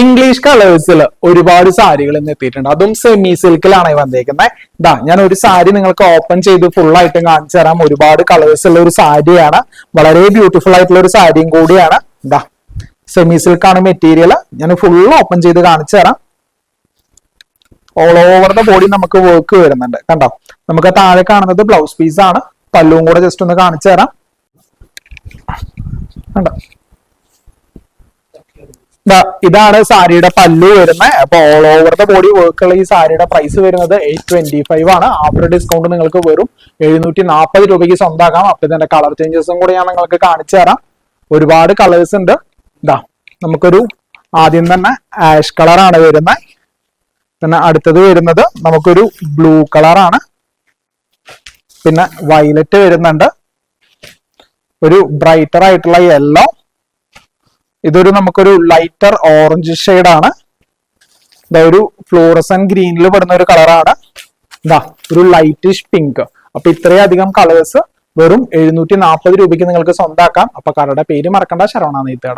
English കളേഴ്സിൽ ഒരുപാട് സാരികൾ ഇന്ന് എത്തിയിട്ടുണ്ട്. അതും സെമി സിൽക്കിലാണ് വന്നേക്കുന്നത്. ഇതാ ഞാൻ ഒരു സാരി നിങ്ങൾക്ക് ഓപ്പൺ ചെയ്ത് ഫുൾ ആയിട്ട് കാണിച്ചു തരാം. ഒരുപാട് കളേഴ്സ് ഉള്ള ഒരു സാരിയാണ്. വളരെ ബ്യൂട്ടിഫുൾ ആയിട്ടുള്ള ഒരു സാരിയും കൂടിയാണ്. ഇതാ സെമി സിൽക്കാണ് മെറ്റീരിയൽ. ഞാൻ ഫുൾ ഓപ്പൺ ചെയ്ത് കാണിച്ചു തരാം. ഓൾ ഓവർ ദ ബോഡി നമുക്ക് വർക്ക് വരുന്നുണ്ട്. കണ്ടോ, നമുക്ക് താഴെ കാണുന്നത് ബ്ലൗസ് പീസ് ആണ്. പല്ലുവും കൂടെ ജസ്റ്റ് ഒന്ന് കാണിച്ചു തരാം. കണ്ടോ, ഇതാണ് സാരിയുടെ പല്ലു വരുന്നത്. അപ്പൊ ഓൾ ഓവർ ദ ബോഡി വർക്കുള്ള ഈ സാരിയുടെ പ്രൈസ് വരുന്നത് 825 ആണ്. ആഫ്റ്റർ ഡിസ്കൗണ്ട് നിങ്ങൾക്ക് വെറും 740 രൂപയ്ക്ക് സ്വന്തമാക്കാം. അപ്പൊ ഇതിന്റെ കളർ ചേഞ്ചസും കൂടെ ഞാൻ നിങ്ങൾക്ക് കാണിച്ചു തരാം. ഒരുപാട് കളേഴ്സ് ഉണ്ട്. ഇതാ നമുക്കൊരു ആദ്യം തന്നെ ആഷ് കളറാണ് വരുന്നത്. പിന്നെ അടുത്തത് വരുന്നത് നമുക്കൊരു ബ്ലൂ കളറാണ്. പിന്നെ വയലറ്റ് വരുന്നുണ്ട്. ഒരു ബ്രൈറ്റർ ആയിട്ടുള്ള യെല്ലോ. ഇതൊരു നമുക്കൊരു ലൈറ്റർ ഓറഞ്ച് ഷെയ്ഡാണ്. ഇതാ ഒരു ഫ്ലോറസൻ ഗ്രീനിൽ പെടുന്ന ഒരു കളറാണ്. ഇതാ ഒരു ലൈറ്റിഷ് പിങ്ക്. അപ്പൊ ഇത്രയധികം കളേഴ്സ് വെറും 740 രൂപയ്ക്ക് നിങ്ങൾക്ക് സ്വന്തമാക്കാം. അപ്പൊ കടയുടെ പേര് മറക്കണ്ട, ശരവണ നെയ്ത്ത് കട.